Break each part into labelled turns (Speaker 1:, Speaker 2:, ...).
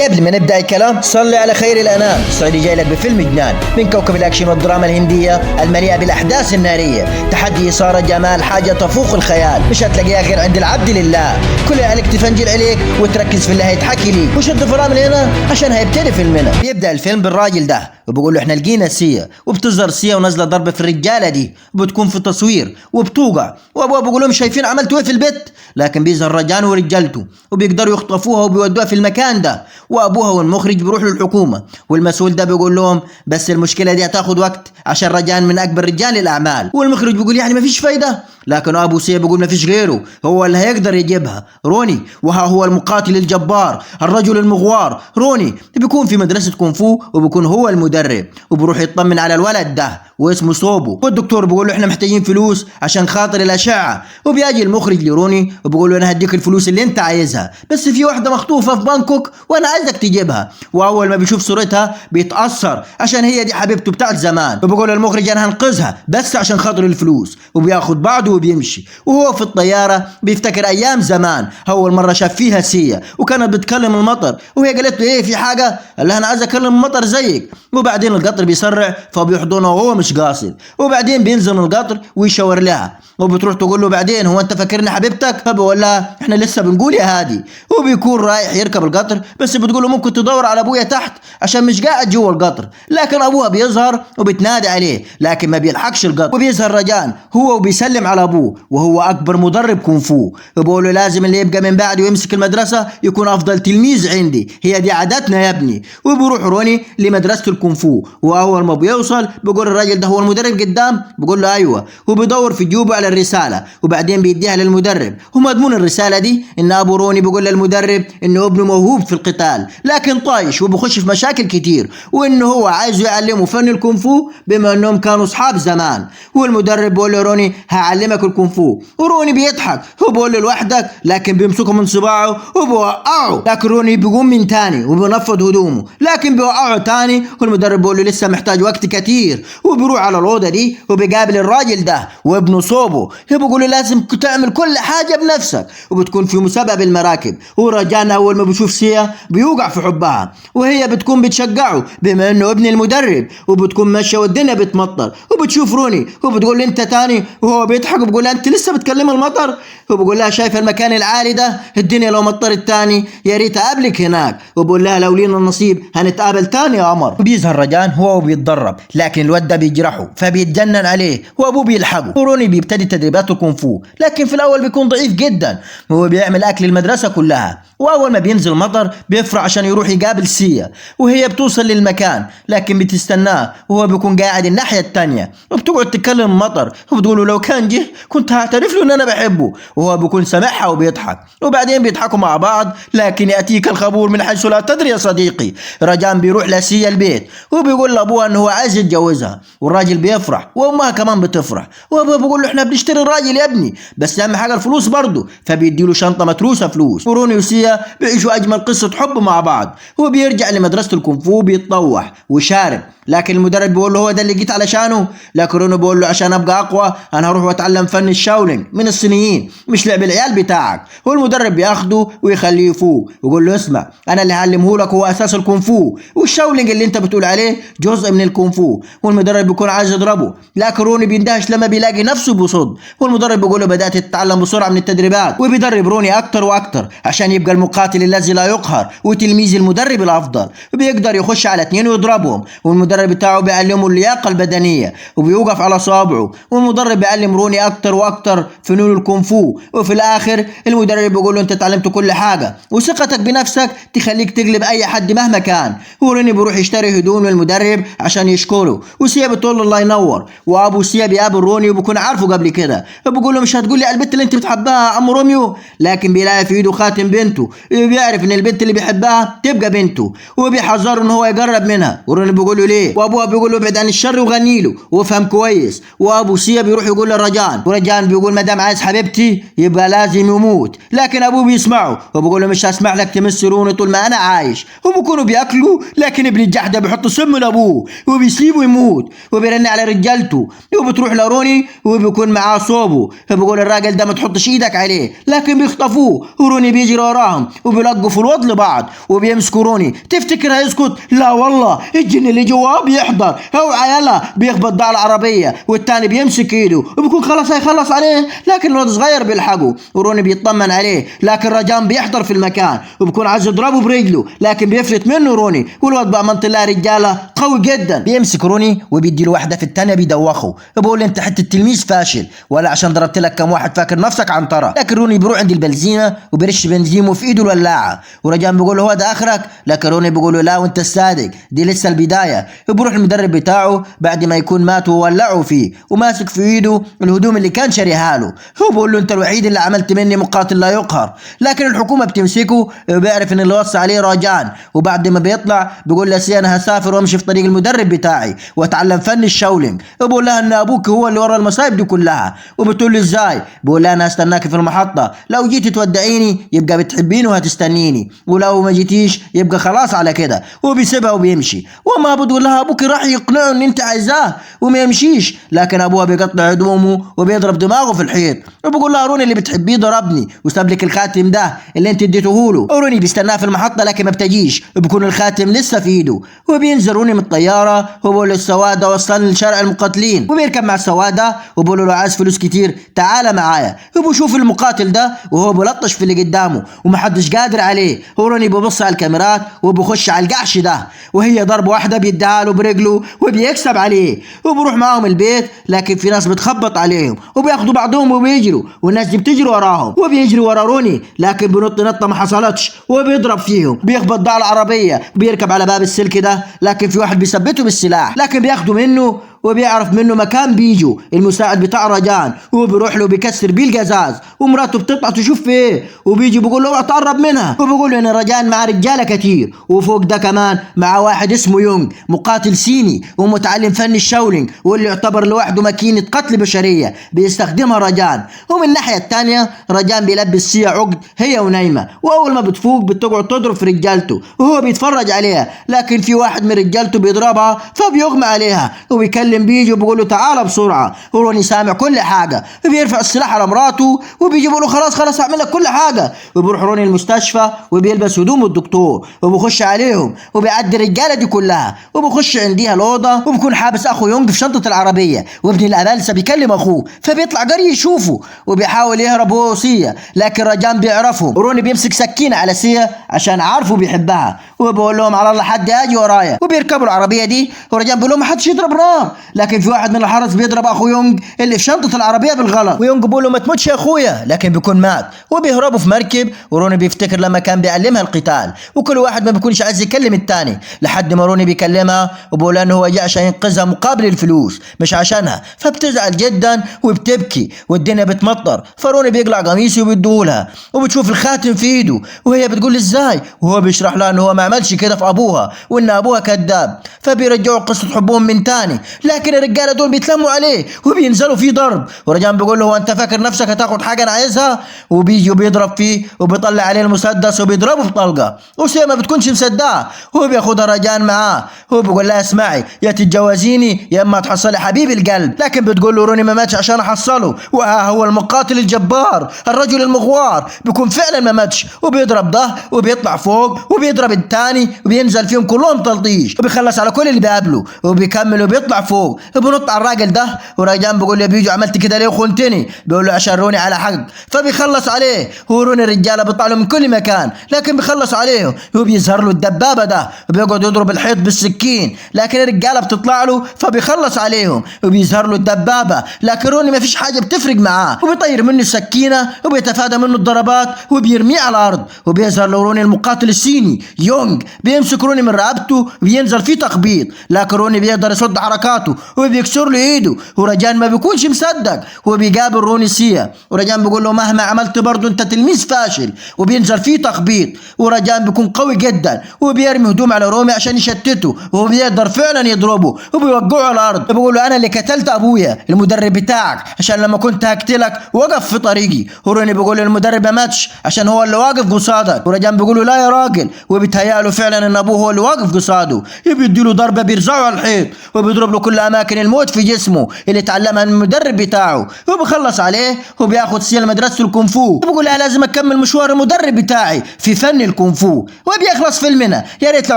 Speaker 1: قبل ما نبدأ الكلام صلي على خير الأنام. الصعيدي جاي لك بفيلم جنان من كوكب الأكشن والدراما الهندية المليئة بالأحداث النارية، تحدي، إثارة، جمال، حاجة تفوق الخيال مش هتلاقيها غير عند العبد لله. كل عليك تفنجل عليك وتركز في اللي هيتحكي ليك وشد فرامل هنا عشان هيبتدي فيلمنا. بيبدأ الفيلم بالراجل ده وبقول له احنا لقينا سيا، وبتظهر سيا ونازله ضرب في الرجاله دي وبتكون في تصوير وبتوقع، وابوها بيقول لهم شايفين عملتوا ايه في البيت؟ لكن بيظهر رجان ورجالته وبيقدروا يخطفوها وبيودوها في المكان ده، وابوها والمخرج بيروح للحكومه والمسؤول ده بيقول لهم بس المشكله دي هتاخد وقت عشان رجان من اكبر رجال الاعمال، والمخرج بيقول يعني مفيش فايده، لكن ابو سيا بيقول مفيش غيره هو اللي هيقدر يجيبها، روني، وها هو المقاتل الجبار الرجل المغوار روني. بيكون في مدرسه كونفو وبيكون هو المدرب وبروح يطمن على الولد ده واسمه صوبو، والدكتور بيقول له احنا محتاجين فلوس عشان خاطر الاشعه، وبيجي المخرج لروني وبيقول له انا هديك الفلوس اللي انت عايزها، بس في واحده مخطوفه في بانكوك وانا عايزك تجيبها، واول ما بيشوف صورتها بيتاثر عشان هي دي حبيبته بتاعت زمان، وبيقول المخرج انا هنقذها بس عشان خاطر الفلوس، وبياخد بعضه وبيمشي، وهو في الطياره بيفتكر ايام زمان اول مره شاف فيها سيا وكانت بتكلم المطر، وهي قالت له ايه في حاجه؟ قال لها انا عايز اكلم المطر زيك، وبعدين القطر بيسرع فبيحضنه وهو مش قاصد، وبعدين بينزل من القطر ويشاور لها، وبتروح تقول له بعدين هو انت فاكرني حبيبتك؟ فبقول لها احنا لسه بنقول يا هادي، وبيكون رايح يركب القطر بس بتقول له ممكن تدور على ابويا تحت عشان مش قاعد جوه القطر، لكن ابوها بيظهر وبتنادي عليه لكن ما بيلحقش القطر، وبيظهر رجان هو وبيسلم على ابوه وهو اكبر مدرب كونفو، وبقول له لازم اللي يبقى من بعدي ويمسك المدرسه يكون افضل تلميذ عندي، هي دي عاداتنا يا ابني، وبيروح روني لمدرسه الكونفو، واول ما بيوصل بيقول الراجل ده هو المدرب قدام؟ بيقول له ايوه، وبيدور في جيوبه على الرساله وبعدين بيديها للمدرب، ومضمون الرساله دي ان ابو روني بيقول للمدرب انه ابنه موهوب في القتال لكن طايش وبيخش في مشاكل كتير، وانه هو عايزه يعلمه فن الكونفو بما انهم كانوا اصحاب زمان، والمدرب بيقول له روني هعلمك الكونفو، وروني بيضحك وبيقول له لوحدك لكن بيمسكه من صباعه وبيوقعه، لكن روني بيقوم من تاني وبينفض هدومه لكن بيوقعه تاني، والمدرب بيقول له لسه محتاج وقت كتير، وبيروح على الاوضه دي وبيقابل الراجل ده وابنه صوبو، بيقول له لازم تعمل كل حاجه بنفسك، وبتكون في مسابقه بالمراكب، ورجانا اول ما بيشوف سيا بيوقع في حبها وهي بتكون بتشجعه بما انه ابن المدرب، وبتكون ماشيه والدنيا بتمطر وبتشوف روني وبتقول له انت تاني، وهو بيضحك وبيقول لها انت لسه بتكلم المطر، وبقول لها شايف المكان العالي ده الدنيا لو مطرت تاني يا ريت اقابلك هناك، وبقول لها لو لينا النصيب هنتقابل تاني يا قمر، وبيظهر رجان هو بيتدرب لكن الواد ده بيجرحه فبيتجنن عليه وابوه بيلحقه، وروني بيبتدي تدريبات الكونفو لكن في الاول بيكون ضعيف جدا وهو بيعمل اكل المدرسه كلها، واول ما بينزل مطر بيفرع عشان يروح يقابل سيا، وهي بتوصل للمكان لكن بتستناه وهو بيكون قاعد الناحيه التانيه، وبتقعد تكلم مطر وبتقول له لو كان جه كنت هعترف له ان انا بحبه، وهو بيكون سامعها وبيضحك، وبعدين بيضحكوا مع بعض لكن ياتيك الخبر من حيث لا تدري يا صديقي، رجان بيروح لسيا البيت وبيقول لابوها انه هو عايز يتجوزها، والراجل بيفرح وامها كمان بتفرح، وابوها بيقول له احنا بنشتري الراجل يا ابني بس اهم حاجه الفلوس برضه، فبيدي له شنطه متروسه فلوس، وروني وسيا بيعيشوا اجمل قصه حب مع بعض، وبيرجع لمدرسه الكونفو بيتطوح وشارب، لكن المدرب بيقول له هو ده اللي جيت علشانه؟ لكن روني بيقول له عشان ابقى اقوى انا هروح واتعلم فن الشاولينج من الصينيين مش لعب العيال بتاعك، والمدرب بياخده ويخليه يفوق ويقول له اسمع انا اللي هعلمه لك هو اساس الكونفو، والشاولينج اللي انت بتقول عليه جزء من الكونفو، والمدرب بيكون عايز يضربه لكن روني بيندهش لما بيلاقي نفسه بيصد، والمدرب بيقول له بدات تتعلم بسرعه من التدريبات، وبيدرب روني اكتر واكتر عشان يبقى المقاتل الذي لا يقهر وتلميذ المدرب الافضل، وبيقدر يخش على اثنين ويضربهم، والمدرب بتاعه بيعلمه اللياقه البدنيه وبيوقف على صابعه، والمدرب بيعلم روني اكتر واكتر فنون الكونفو، وفي الاخر المدرب بيقول له انت اتعلمت كل حاجه وثقتك بنفسك تخليك تغلب اي حد مهما كان، وروني بيروح يشتري هدوم للمدرب عشان يشكره، وسيا بتقول له الله ينور، وابو سيا بيقابل روني وبكون عارفه قبل كده، بيقول له مش هتقول لي البنت اللي انت بتحبها يا عم روميو، لكن بيلاقي في ايده خاتم بنته، بيعرف ان البنت اللي بيحبها تبقى بنته، وبيحذره ان هو يقرب منها، وروني بيقول له ليه، وابوها بيقول له ابعد عن الشر وغني له وافهم كويس، وابو سيا بيروح يقول لرجان، ورجان بيقول ما دام عايز حبيبتي يبقى لازم يموت، لكن ابوه بيسمعه وبيقول له مش هسمح لك تمس روني طول ما انا عايش، وبكونوا بياكلوا لكن ابن الجحده بيحط سم لابوه وبيسيبه يموت، وبيرن على رجالته وبتروح لروني وبيكون معاه صوبه، فبيقول الراجل ده ما تحطش ايدك عليه لكن بيخطفوه، وروني بيجري وراهم العظام وبيلقوا في الوضع لبعض وبيمسكوا روني. تفتكر هيسكت؟ لا والله، الجن اللي جواه بيحضر، اوعى يلا، بيخبط على العربيه والتاني بيمسك ايده وبيكون خلاص هيخلص عليه، لكن الواد صغير بيلحقه وروني بيطمن عليه، لكن رجان بيحضر في المكان وبيكون عايز يضربه برجله لكن بيفلت منه روني، والواد بأمانة الله رجاله قوي جدا. بيمسك روني وبيدي له واحده في الثانيه بيدوخه، بقول انت حتى التلميذ فاشل، ولا عشان ضربت لك كم واحد فاكر نفسك عنتره. لكن روني بيروح عند البنزينه وبيرش بنزين وفي ايده الولاعه، ورجان بيقول له هو ده اخرك؟ لكن روني بيقول له لا وانت الصادق، دي لسه البدايه. بيروح المدرب بتاعه بعد ما يكون مات وولعوا فيه وماسك في ايده الهدوم اللي كان شاريها له، هو بيقول له انت الوحيد اللي عملت مني مقاتل لا يقهر. لكن الحكومه بتمسكه وبيعرف ان اللي وصى عليه رجان، وبعد ما بيطلع بيقول لها انا هسافر وامشي في طريق المدرب بتاعي واتعلم فن الشاولينج. بقول لها ان ابوك هو اللي ورا المصايب دي كلها، وبتقول له ازاي؟ بقول لها انا هستناك في المحطه، لو جيتي تودعيني يبقى بتحبيني وهتستنيني، ولو ما جيتيش يبقى خلاص على كده. وبيسيبها وبيمشي، وما بتقول لها ابوك راح يقنعه ان انت عايزاه وما يمشيش، لكن ابوها بيقطع هدومه وبيضرب دماغه في الحيط، وبقول لها روني اللي بتحبيه ضربني وساب لك الخاتم ده اللي انت اديته له. وروني بيستناها في المحطه لكن ما بتجيش، بيكون الخاتم لسه في ايده، وبينزل روني من الطياره وبقول له السواده وصلني لشارع المقاتلين، وبيركب مع السواده وبقول له عايز فلوس كتير تعال معايا. وبشوف المقاتل ده وهو بلطش في اللي قدامه ومحدش قادر عليه، وروني ببص على الكاميرات وبخش على القعش ده، وهي ضربه واحده بيديها له برجله وبيكسب عليه، وبروح معاهم البيت لكن في ناس بتخبط عليهم وبياخدوا بعضهم وبيجروا، والناس دي بتجري وراهم وبيجري ورا روني لكن بنط نطه ما حصلتش وبيضرب فيهم، بيخبط ده على العربيه بيركب على باب السلك ده، لكن في واحد بيثبته بالسلاح لكن بياخده منه وبيعرف منه مكان بيجو المساعد بتاع رجان، وبيروح له بيكسر بيه القزاز، ومراته بتطلع تشوف في ايه وبيجي بيقول له اوعى تقرب منها، وبيقول له ان رجان مع رجاله كتير وفوق ده كمان مع واحد اسمه يونغ مقاتل صيني ومتعلم فن الشاولينج واللي يعتبر لوحده ماكينه قتل بشريه بيستخدمها رجان. ومن الناحيه الثانيه رجان بيلبس سيا عقد هي ونايمه، واول ما بتفوق بتقعد تضرب في رجالته وهو بيتفرج عليها، لكن في واحد من رجالته بيضربها فبيغمى عليها وبيكلم بيجي وبيقول له تعال بسرعه، وروني سامع كل حاجه، بيرفع السلاح على مراته وبيجي بيقول له خلاص هعمل لك كل حاجه، وبيروح روني المستشفى وبيلبس هدوم الدكتور وبيخش عليهم وبيعدي الرجاله دي كلها وبيخش عنديها الاوضه وبيكون حابس اخو يونغ في شنطه العربيه، وابن الابلسه بيكلم اخوه فبيطلع جري يشوفه وبيحاول يهرب هو وسيا، لكن رجان بيعرفهم، وروني بيمسك سكينه على سيا عشان عارفه بيحبها وبيقول لهم على الله حد يجي ورايا، وبيركبوا العربيه دي ورجان بيقول لهم ما حدش يضرب نار، لكن في واحد من الحرس بيضرب اخو يونغ اللي في شنطه العربيه بالغلط، ويونغ بيقول له ما تموتش يا اخويا لكن بيكون مات، وبيهربوا في مركب، وروني بيفتكر لما كان بيعلمها القتال وكل واحد ما بيكونش عايز يكلم الثاني لحد ما روني بيكلمها وبيقول انه هو جاء عشان ينقذها مقابل الفلوس مش عشانها، فبتزعل جدا وبتبكي والدنيا بتمطر، فروني بيقلع قميصه وبيديهولها وبتشوف الخاتم في ايده وهي بتقول ازاي، وهو بيشرح لها انه هو ما عملش كده في ابوها وان ابوها كذاب، فبيرجعوا قصه حبهم من تاني، لكن الرجاله دول بيتلموا عليه وبينزلوا فيه ضرب، ورجان بيقول له هو انت فاكر نفسك هتاخد حاجه انا عايزها، وبيجي وبيضرب فيه وبيطلع عليه المسدس وبيضربه في طلقه، وسيما ما بتكونش مصدقه وبياخدها رجان معاه وبيقول لها اسمعي يا تتجوزيني يا اما تحصلي حبيب القلب، لكن بتقول له روني ما ماتش عشان احصله، وها هو المقاتل الجبار الرجل المغوار بيكون فعلا ما ماتش، وبيضرب ده وبيطلع فوق وبيضرب الثاني وبينزل فيهم كلهم تلطيش وبيخلص على كل اللي بيقابله وبيكمل وبيطلع فوق وبنط على الراجل ده، ورجان بيقول له بيجو عملت كده ليه وخنتني، بيقول له عشان روني على حق، فبيخلص عليه وروني الرجاله بيطلع له من كل مكان لكن بيخلص عليه وبيظهر له الدبابه ده وبيقعد يضرب الحيط بالسكين، لكن الرجاله بتطلع له فبيخلص عليهم وبيظهر له الدبابه، لكن روني ما فيش حاجه بتفرق معاه وبيطير منه السكينه وبيتفادى منه الضربات وبيرميه على الارض، وبيظهر له روني المقاتل الصيني يونغ بيمسك روني من رقبته وبينزل فيه تخبيط، لكن روني بيقدر يصد حركاته وبيكسر له ايده، ورجان ما بيكونش مصدق وبيقابل روني سيا، ورجان بيقول له مهما عملت برضه انت تلميذ فاشل، وبينزل فيه تخبيط، ورجان بيكون قوي جدا وبيرمي هدوم على رومي عشان يشتته وبيقدر فعلا يضربه وبيوقعه على الارض، بيقول له انا اللي قتلت ابويا المدرب بتاعك عشان لما كنت هقتلك وقف في طريقي، وروني بيقول له المدرب ما ماتش عشان هو اللي واقف قصادك، ورجان بيقول له لا يا راجل، وبيتهيأ له فعلا ان ابوه هو اللي واقف قصاده، بيدي له ضربه بيرزعه على الحيط وبيضرب له كل أماكن الموت في جسمه اللي تعلمها من المدرب بتاعه، وبخلص عليه وبياخد سيل مدرسة الكونفو، وبقول لها لازم أكمل مشوار المدرب بتاعي في فن الكونفو. وبيخلص فيلمنا. يا ريت لو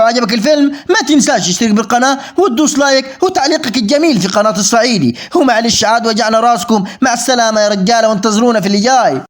Speaker 1: عجبك الفيلم ما تنساش تشترك بالقناة وتدوس لايك وتعليقك الجميل في قناة الصعيدي. ومعلش عاد وجعنا راسكم، مع السلامة يا رجالة، وانتظرونا في اللي جاي.